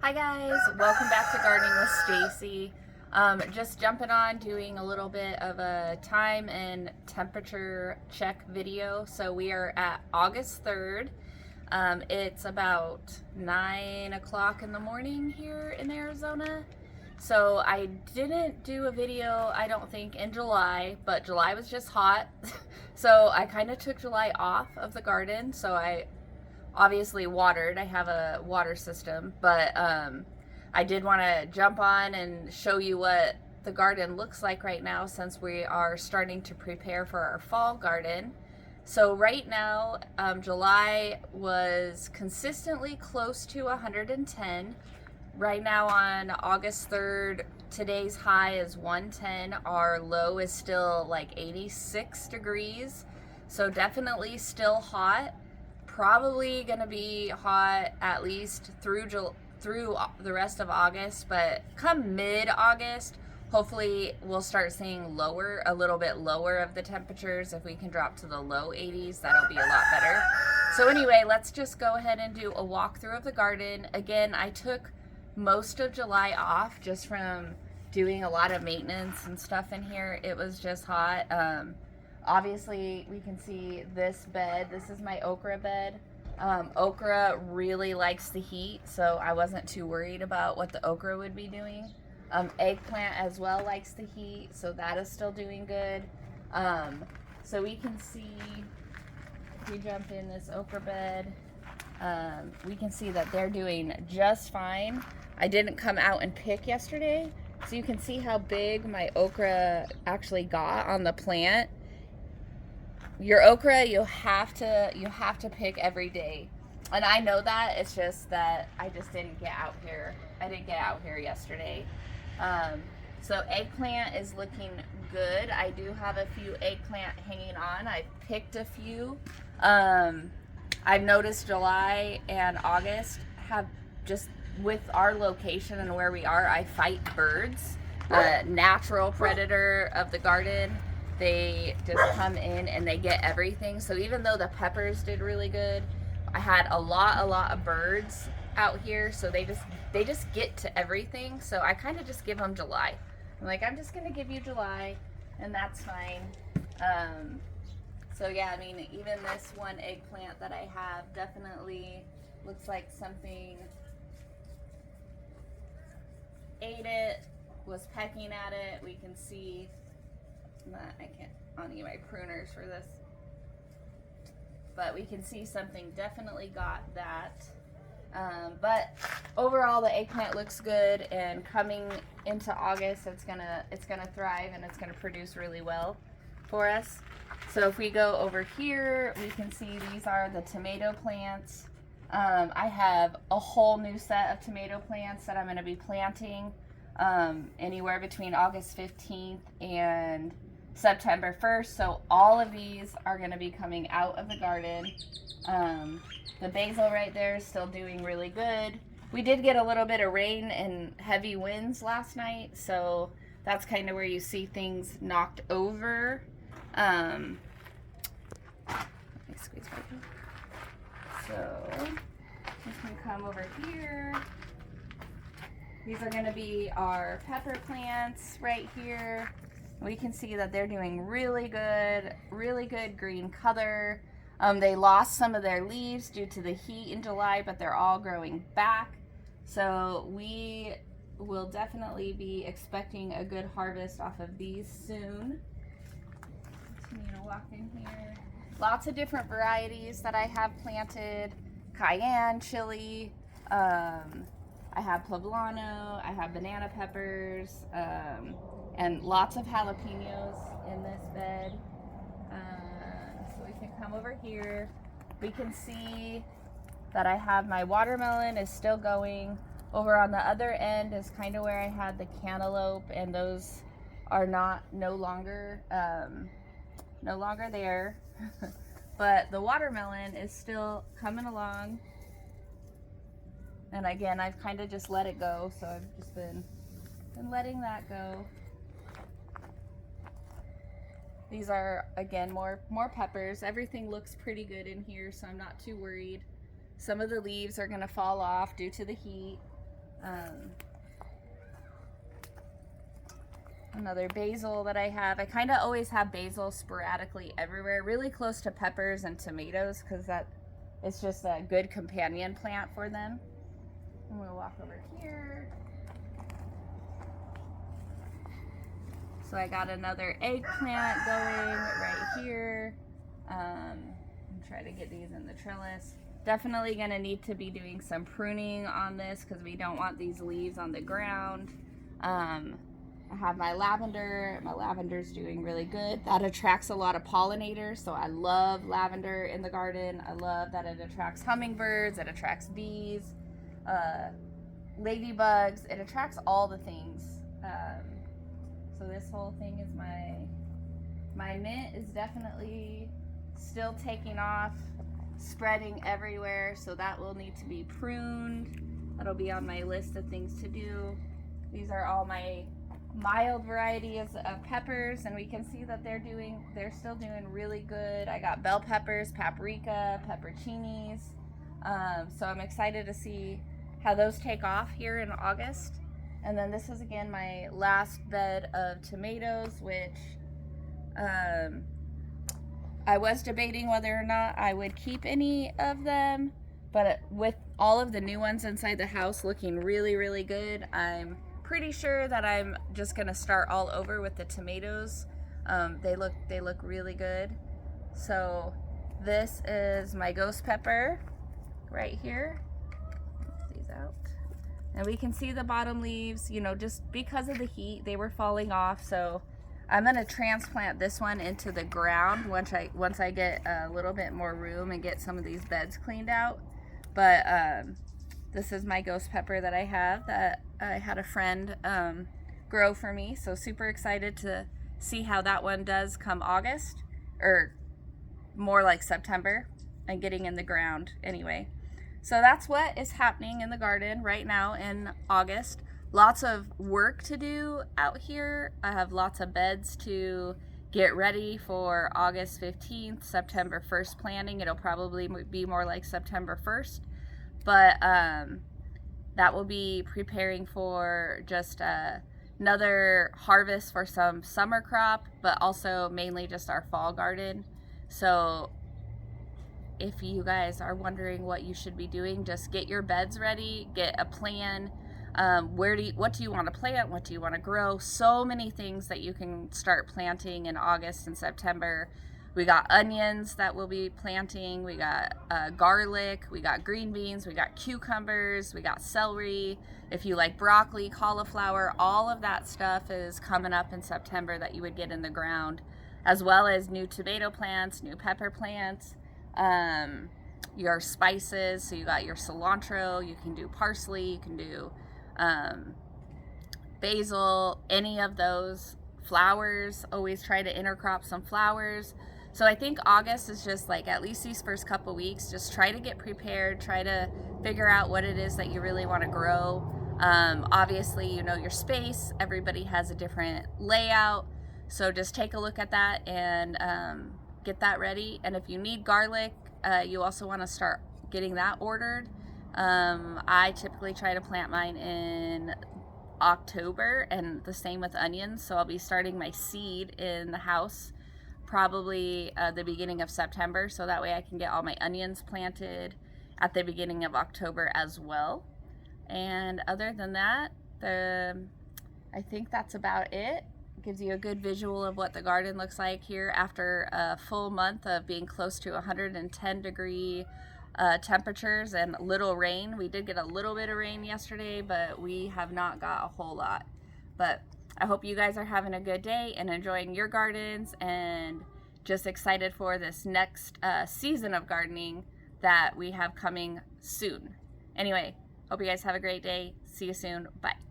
Hi guys, welcome back to Gardening with Stacy. Just jumping on, doing a little bit of a time and temperature check video. So we are at August 3rd. It's about 9 o'clock in the morning here in Arizona. So I didn't do a video, I don't think, in July, but July was just hot. So I kind of took July off of the garden. So I obviously watered. I have a water system, but I did want to jump on and show you what the garden looks like right now since we are starting to prepare for our fall garden. So right now, July was consistently close to 110. Right now on August 3rd, today's high is 110. Our low is still like 86 degrees. So definitely still hot. Probably gonna be hot at least through the rest of August, but come mid-August, hopefully we'll start seeing a little bit lower of the temperatures. If we can drop to the low 80s, that'll be a lot better. So anyway, let's just go ahead and do a walkthrough of the garden. Again, I took most of July off just from doing a lot of maintenance and stuff in here. It was just hot. Obviously, we can see this bed. This is my okra bed. Okra really likes the heat, so I wasn't too worried about what the okra would be doing. Eggplant as well likes the heat, so that is still doing good. So we can see, if we jump in this okra bed, we can see that they're doing just fine. I didn't come out and pick yesterday, so you can see how big my okra actually got on the plant. Your okra, you have to pick every day, and I know that. It's just that I just didn't get out here. I didn't get out here yesterday. So eggplant is looking good. I do have a few eggplant hanging on. I picked a few. I've noticed July and August have just, with our location and where we are, I fight birds, natural predator of the garden. They just come in and they get everything. So even though the peppers did really good, I had a lot of birds out here. So they just get to everything. So I kind of just give them July. I'm like, I'm just gonna give you July, and that's fine. So yeah, I mean, even this one eggplant that I have definitely looks like something ate it, was pecking at it. We can see. I don't need my pruners for this, but we can see something definitely got that. But overall, the eggplant looks good, and coming into August, it's gonna thrive and it's gonna produce really well for us. So if we go over here, we can see these are the tomato plants. I have a whole new set of tomato plants that I'm gonna be planting anywhere between August 15th and September 1st. So all of these are going to be coming out of the garden. The basil right there is still doing really good. We did get a little bit of rain and heavy winds last night, so that's kind of where you see things knocked over. Let me squeeze right here. So just going to come over here. These are going to be our pepper plants right here. We can see that they're doing really good green color. They lost some of their leaves due to the heat in July, but they're all growing back. So we will definitely be expecting a good harvest off of these soon. Continue to walk in here. Lots of different varieties that I have planted. Cayenne chili. I have poblano. I have banana peppers. And lots of jalapenos in this bed. So we can come over here. We can see that I have my watermelon is still going. Over on the other end is kind of where I had the cantaloupe, and those are no longer there. But the watermelon is still coming along. And again, I've kind of just let it go, so I've just been letting that go. These are, again, more peppers. Everything looks pretty good in here, so I'm not too worried. Some of the leaves are going to fall off due to the heat. Another basil that I have. I kind of always have basil sporadically everywhere, really close to peppers and tomatoes, because that it's just a good companion plant for them. I'm gonna walk over here. So I got another eggplant going right here. Try to get these in the trellis. Definitely gonna need to be doing some pruning on this because we don't want these leaves on the ground. I have my lavender. My lavender's doing really good. That attracts a lot of pollinators, so I love lavender in the garden. I love that it attracts hummingbirds, it attracts bees, ladybugs, it attracts all the things. So this whole thing is my mint is definitely still taking off, spreading everywhere, so that will need to be pruned. That'll be on my list of things to do. These are all my mild varieties of peppers, and we can see that they're still doing really good. I got bell peppers, paprika, pepperoncinis. So I'm excited to see how those take off here in August. And then this is again my last bed of tomatoes, which I was debating whether or not I would keep any of them, but with all of the new ones inside the house looking really, really good, I'm pretty sure that I'm just gonna start all over with the tomatoes. They look really good. So this is my ghost pepper right here. Let's these out. And we can see the bottom leaves, you know, just because of the heat, they were falling off. So I'm gonna transplant this one into the ground once I get a little bit more room and get some of these beds cleaned out. But this is my ghost pepper that I have that I had a friend grow for me. So super excited to see how that one does come August, or more like September, and getting in the ground anyway. So that's what is happening in the garden right now in August. Lots of work to do out here. I have lots of beds to get ready for August 15th, September 1st planting. It'll probably be more like September 1st. But that will be preparing for just another harvest for some summer crop, but also mainly just our fall garden. So if you guys are wondering what you should be doing, just get your beds ready, get a plan. What do you want to plant? What do you want to grow? So many things that you can start planting in August and September. We got onions that we'll be planting. We got garlic. We got green beans. We got cucumbers. We got celery. If you like broccoli, cauliflower, all of that stuff is coming up in September that you would get in the ground, as well as new tomato plants, new pepper plants, your spices. So you got your cilantro. You can do parsley. You can do basil, any of those. Flowers, always try to intercrop some flowers. So I think August is just like, at least these first couple weeks, just try to get prepared, try to figure out what it is that you really want to grow. Obviously, you know your space, everybody has a different layout, so just take a look at that and get that ready. And if you need garlic, you also want to start getting that ordered. I typically try to plant mine in October, and the same with onions, so I'll be starting my seed in the house probably the beginning of September, so that way I can get all my onions planted at the beginning of October as well. And other than that, I think that's about it. Gives you a good visual of what the garden looks like here after a full month of being close to 110 degree temperatures and little rain. We did get a little bit of rain yesterday, but we have not got a whole lot. But I hope you guys are having a good day and enjoying your gardens, and just excited for this next season of gardening that we have coming soon. Anyway, hope you guys have a great day. See you soon. Bye.